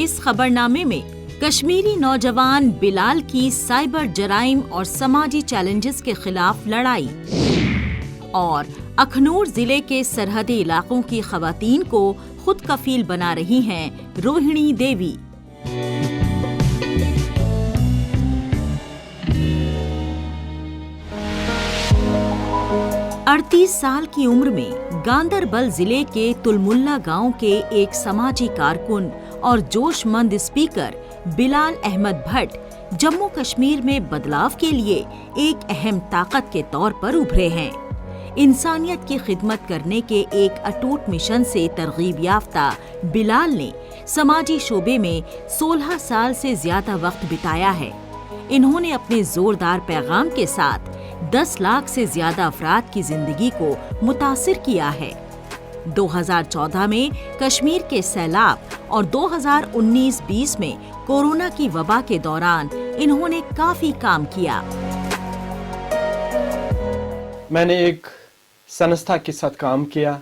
اس خبرنامے میں کشمیری نوجوان بلال کی سائبر جرائم اور سماجی چیلنجز کے خلاف لڑائی، اور اکھنور ضلع کے سرحدی علاقوں کی خواتین کو خود کفیل بنا رہی ہیں روہنی دیوی۔ 38 سال کی عمر میں گاندربل ضلع کے تلملہ گاؤں کے ایک سماجی کارکن اور جوش مند اسپیکر بلال احمد بھٹ جموں کشمیر میں بدلاؤ کے لیے ایک اہم طاقت کے طور پر ابھرے ہیں۔ انسانیت کی خدمت کرنے کے ایک اٹوٹ مشن سے ترغیب یافتہ بلال نے سماجی شعبے میں 16 سال سے زیادہ وقت بتایا ہے۔ انہوں نے اپنے زوردار پیغام کے ساتھ 10 لاکھ سے زیادہ افراد کی زندگی کو متاثر کیا ہے۔ 2014 میں کشمیر کے سیلاب اور 2019-20 میں کورونا کی وبا کے دوران انہوں نے کافی کام کیا۔ میں نے ایک سنستھا کے ساتھ کام کیا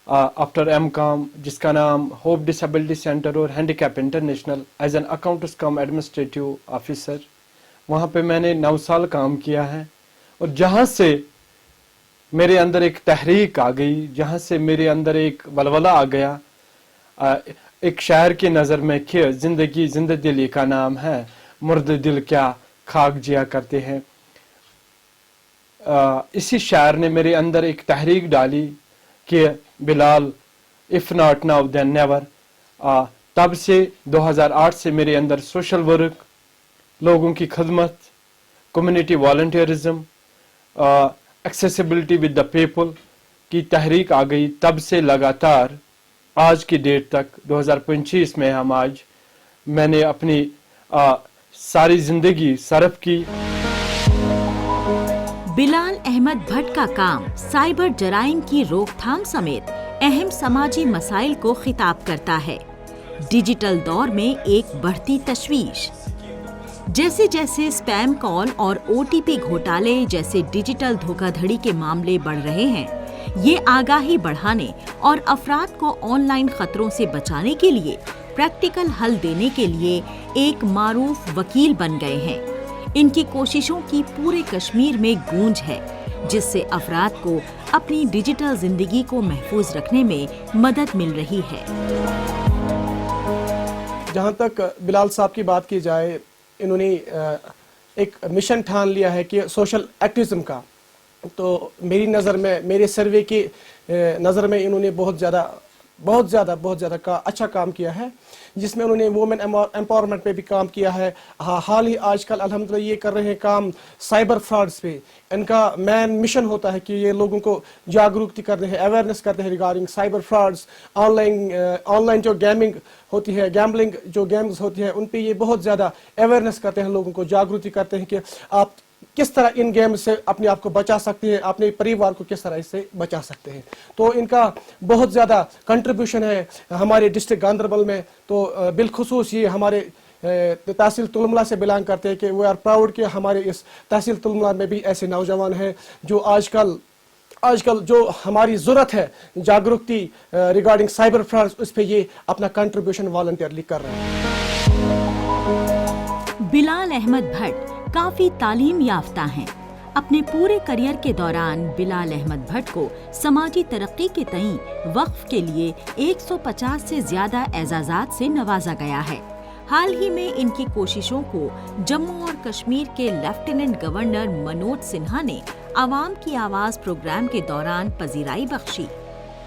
آفٹر ایم کام، جس کا نام ہوپ ڈسیبلٹی سینٹر اور handicap international, as an accounts come administrative officer. وہاں پہ میں نے 9 سال کام کیا ہے، اور جہاں سے میرے اندر ایک تحریک آ گئی، جہاں سے میرے اندر ایک ولولہ آ گیا، ایک شاعر کی نظر میں کہ زندگی زندہ دلی کا نام ہے، مرد دل کیا خاک جیا کرتے ہیں۔ اسی شاعر نے میرے اندر ایک تحریک ڈالی کہ بلال if not now then never۔ تب سے 2008 سے میرے اندر سوشل ورک، لوگوں کی خدمت، community volunteerism, accessibility with the people کی تحریک آ گئی۔ تب سے لگاتار آج کی ڈیٹ تک 2025 میں میں نے اپنی ساری زندگی صرف کی۔ بلال احمد بھٹ کا کام سائبر جرائم کی روک تھام سمیت اہم سماجی مسائل کو خطاب کرتا ہے۔ ڈیجیٹل دور میں ایک بڑھتی تشویش، جیسے جیسے اسپیم کال اور OTP گھوٹالے جیسے ڈیجیٹل دھوکہ دھڑی کے معاملے بڑھ رہے ہیں، یہ آگاہی بڑھانے اور افراد کو آن لائن خطروں سے بچانے کے لیے پریکٹیکل حل دینے کے لیے ایک معروف وکیل بن گئے ہیں۔ ان کی کوششوں کی پورے کشمیر میں گونج ہے، جس سے افراد کو اپنی ڈیجیٹل زندگی کو محفوظ رکھنے میں مدد مل رہی ہے۔ جہاں تک بلال صاحب کی بات کی جائے، انہوں نے ایک مشن ٹھان لیا ہے کہ سوشل ایکٹیوزم کا، تو میری نظر میں، میرے سروے کی نظر میں انہوں نے بہت زیادہ اچھا کام کیا ہے، جس میں انہوں نے وومن امپاورمنٹ پہ بھی کام کیا ہے۔ حال ہی آج کل الحمدللہ یہ کر رہے ہیں کام سائبر فراڈز پہ۔ ان کا مین مشن ہوتا ہے کہ یہ لوگوں کو جاگروک کرتے ہیں، اویئرنیس کرتے ہیں regarding cyber frauds, on line جو گیمنگ ہوتی ہے، گیمبلنگ جو گیمز ہوتی ہے، ان پہ یہ بہت زیادہ اویئرنیس کرتے ہیں، لوگوں کو جاگروک کرتے ہیں کہ آپ کس طرح ان گیم سے اپنے آپ کو بچا سکتے ہیں، اپنے پریوار کو کس طرح اس سے بچا سکتے ہیں۔ تو ان کا بہت زیادہ کنٹریبیوشن ہے ہمارے ڈسٹرکٹ گاندربل میں۔ تو بالخصوص یہ ہمارے تحصیل تلملہ سے بلانگ کرتے ہیں کہ وی آر پراؤڈ کہ ہمارے اس تحصیل تلملہ میں بھی ایسے نوجوان ہیں جو آج کل جو ہماری ضرورت ہے جاگروکتی ریگارڈنگ سائبر فراڈ، اس پہ یہ اپنا کنٹریبیوشن والنٹیئرلی کر رہے ہیں۔ بلال احمد بھٹ کافی تعلیم یافتہ ہیں۔ اپنے پورے کریئر کے دوران بلال احمد بھٹ کو سماجی ترقی کے تئیں وقف کے لیے 150 سے زیادہ اعزازات سے نوازا گیا ہے۔ حال ہی میں ان کی کوششوں کو جموں اور کشمیر کے لیفٹیننٹ گورنر منوج سنہا نے عوام کی آواز پروگرام کے دوران پذیرائی بخشی۔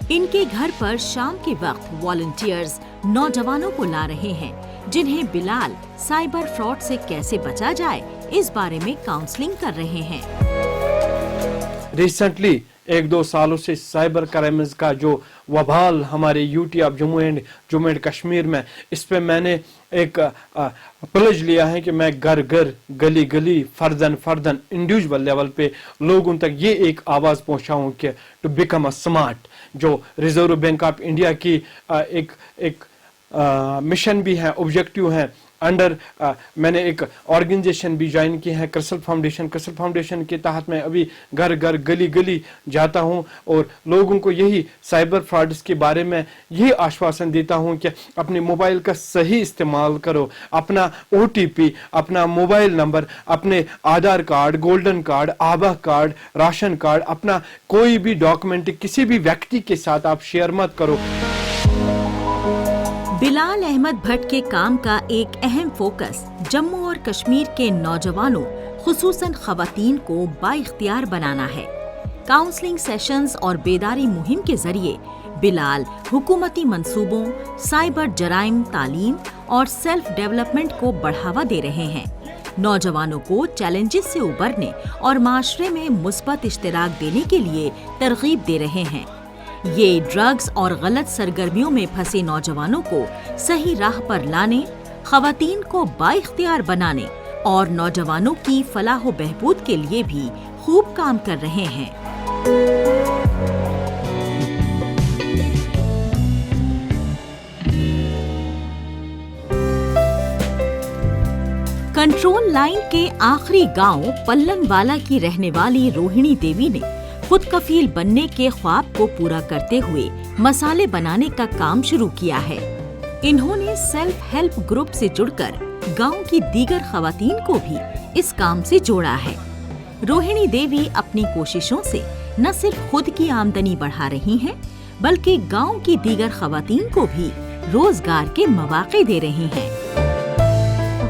ان کے گھر پر شام کے وقت والنٹیئرز نوجوانوں کو لا رہے ہیں، جنہیں بلال سائبر فراڈ سے کیسے بچا جائے اس بارے میں کاؤنسلنگ کر رہے ہیں۔ ریسنٹلی 1-2 سالوں سے سائبر کرائمز کا جو وبال ہمارے UT of Jammu and Kashmir میں، اس پہ میں نے ایک پلج لیا ہے کہ میں گھر گلی فردن انڈیویجول لیول پہ لوگوں تک یہ ایک آواز پہنچاؤں کہ ٹو بیکم اے سمارٹ، جو ریزرو بینک آف انڈیا کی ایک मिशन भी हैं, ऑब्जेक्टिव हैं। अंडर मैंने एक ऑर्गेनाइजेशन भी ज्वाइन की है, क्रसल फाउंडेशन के तहत मैं अभी घर घर गली गली जाता हूं और लोगों को यही साइबर फ्रॉड्स के बारे में यही आश्वासन देता हूं कि अपने मोबाइल का सही इस्तेमाल करो, अपना OTP, अपना मोबाइल नंबर, अपने आधार कार्ड, गोल्डन कार्ड, आभा कार्ड, राशन कार्ड, अपना कोई भी डॉक्यूमेंट किसी भी व्यक्ति के साथ आप शेयर मत करो। बिलाल अहमद भट्ट के काम का एक अहम फोकस जम्मू और कश्मीर के नौजवानों, खुसूसन खवातीन को बाइख्तियार बनाना है। काउंसलिंग सेशंस और बेदारी मुहिम के जरिए बिलाल हुकूमती मंसूबों, साइबर जराइम, तालीम और सेल्फ डेवलपमेंट को बढ़ावा दे रहे हैं। नौजवानों को चैलेंजेस से उबरने और माशरे में मुस्बत इश्तिराक देने के लिए तरगीब दे रहे हैं। ये ड्रग्स और गलत सरगर्मियों में फंसे नौजवानों को सही राह पर लाने, खवातीन को बाइख्तियार बनाने और नौजवानों की फलाह व बहबूद के लिए भी खूब काम कर रहे हैं। कंट्रोल लाइन के आखिरी गांव पल्लनवाला की रहने वाली रोहिणी देवी ने खुद कफील बनने के ख्वाब को पूरा करते हुए मसाले बनाने का काम शुरू किया है। इन्होंने सेल्फ हेल्प ग्रुप से जुड़कर गांव की दीगर खवातीन को भी इस काम से जोड़ा है। रोहिणी देवी अपनी कोशिशों से न सिर्फ खुद की आमदनी बढ़ा रही हैं, बल्कि गांव की दीगर खवातीन को भी रोजगार के मौके दे रही हैं।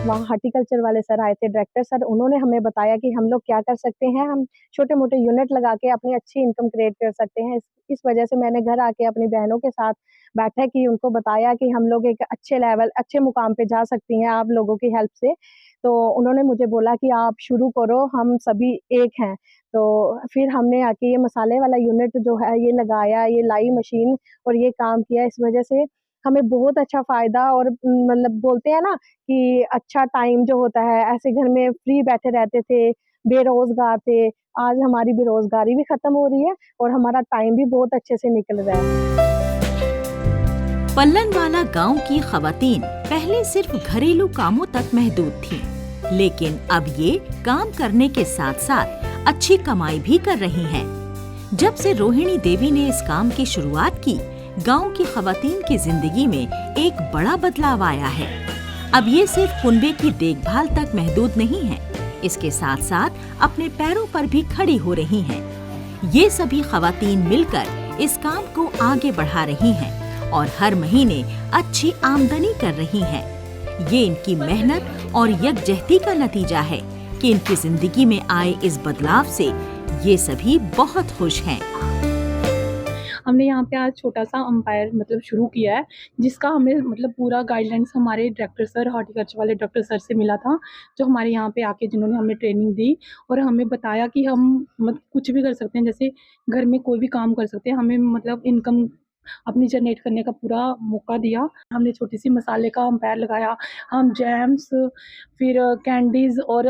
वहाँ हॉर्टिकल्चर वाले सर आए थे, डायरेक्टर सर, उन्होंने हमें बताया कि हम लोग क्या कर सकते हैं, हम छोटे मोटे यूनिट लगा के अपनी अच्छी इनकम क्रिएट कर सकते हैं। इस वजह से मैंने घर आके अपनी बहनों के साथ बैठक की, उनको बताया कि हम लोग एक अच्छे लेवल, अच्छे मुकाम पे जा सकती हैं आप लोगों की हेल्प से। तो उन्होंने मुझे बोला कि आप शुरू करो, हम सभी एक हैं। तो फिर हमने आके ये मसाले वाला यूनिट जो है ये लगाया, ये लाई मशीन और ये काम किया। इस वजह से हमें बहुत अच्छा फ़ायदा और मतलब बोलते हैं ना कि अच्छा टाइम जो होता है, ऐसे घर में फ्री बैठे रहते थे, बेरोज़गार थे, आज हमारी बेरोज़गारी भी ख़त्म हो रही है और हमारा टाइम भी बहुत अच्छे से निकल रहा है। पल्लनवाला गांव की खवातीन पहले सिर्फ घरेलू कामों तक महदूद थीं, लेकिन अब ये काम करने के साथ साथ अच्छी कमाई भी कर रही हैं। जब से रोहिणी देवी ने इस काम की शुरुआत की, गांव की खवातीन की जिंदगी में एक बड़ा बदलाव आया है। अब ये सिर्फ कुनबे की देखभाल तक महदूद नहीं है, इसके साथ साथ अपने पैरों पर भी खड़ी हो रही हैं। ये सभी खवातीन मिलकर इस काम को आगे बढ़ा रही हैं और हर महीने अच्छी आमदनी कर रही हैं। ये इनकी मेहनत और यकजहती का नतीजा है कि इनकी जिंदगी में आए इस बदलाव से ये सभी बहुत खुश हैं। हमने यहाँ पे आज छोटा सा अंपायर मतलब शुरू किया है, जिसका हमें मतलब पूरा गाइडलाइंस हमारे डायरेक्टर सर, हॉर्टिकल्चर वाले डायरेक्टर सर से मिला था, जो हमारे यहाँ पे आके जिन्होंने हमें ट्रेनिंग दी और हमें बताया कि हम मतलब कुछ भी कर सकते हैं, जैसे घर में कोई भी काम कर सकते हैं। हमें मतलब इनकम अपनी जनरेट करने का पूरा मौका दिया। हमने छोटी सी मसाले का अंपायर लगाया, हम जैम्स, फिर कैंडीज़ और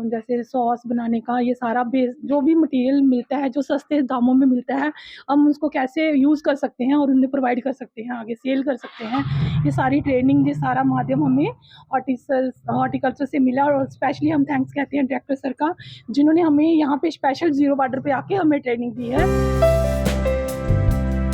जैसे सॉस बनाने का ये सारा बेस जो भी मटेरियल मिलता है, जो सस्ते दामों में मिलता है, हम उसको कैसे यूज़ कर सकते हैं और उन्हें प्रोवाइड कर सकते हैं, आगे सेल कर सकते हैं। ये सारी ट्रेनिंग, ये सारा माध्यम हमें हॉर्टिकल्चर से मिला और स्पेशली हम थैंक्स कहते हैं डायरेक्टर सर का, जिन्होंने हमें यहाँ पे स्पेशल ज़ीरो बॉर्डर पे आके हमें ट्रेनिंग दी है।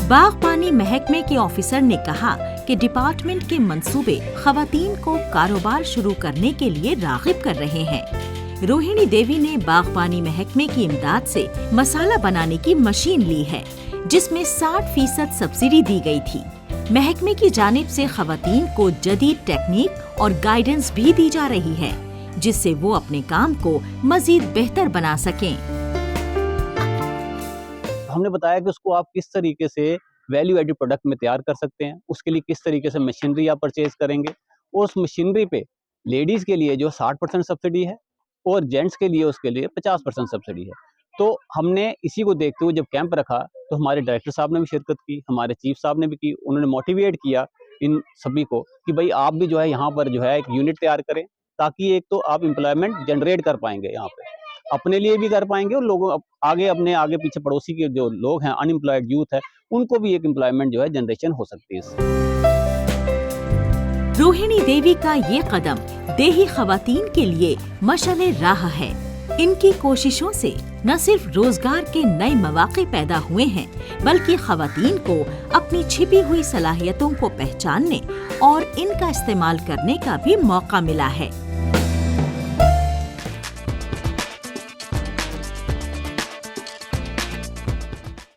बागबानी महकमे के ऑफिसर ने कहा कि डिपार्टमेंट के मंसूबे खवातीन को कारोबार शुरू करने के लिए राग़िब कर रहे हैं। रोहिणी देवी ने बागबानी महकमे की इमदाद से मसाला बनाने की मशीन ली है, जिसमें 60% सब्सिडी दी गई थी। महकमे की जानिब से खवातीन को जदीद टेक्निक और गाइडेंस भी दी जा रही है, जिससे वो अपने काम को मजीद बेहतर बना सकें। हमने बताया कि उसको आप किस तरीके से वैल्यू एडेड प्रोडक्ट में तैयार कर सकते हैं, उसके लिए किस तरीके से मशीनरी आप परचेज करेंगे, और उस मशीनरी पे लेडीज़ के लिए जो 60% सब्सिडी है और जेंट्स के लिए उसके लिए 50% सब्सिडी है। तो हमने इसी को देखते हुए जब कैंप रखा तो हमारे डायरेक्टर साहब ने भी शिरकत की, हमारे चीफ साहब ने भी की। उन्होंने मोटिवेट किया इन सभी को कि भाई आप भी जो है यहाँ पर जो है एक यूनिट तैयार करें, ताकि एक तो आप एम्प्लॉयमेंट जनरेट कर पाएंगे, यहाँ पे अपने लिए भी कर पाएंगे और लोगों आगे अपने आगे पीछे पड़ोसी के जो लोग हैं, अनएम्प्लॉयड यूथ है, उनको भी एक एम्प्लॉयमेंट जो है जनरेशन हो सकती है। रोहिणी देवी का ये कदम देही खवातीन के लिए मशाले राह है। इनकी कोशिशों से न सिर्फ रोजगार के नए मौके पैदा हुए हैं, बल्कि खवातीन को अपनी छिपी हुई सलाहियतों को पहचानने और इनका इस्तेमाल करने का भी मौका मिला है।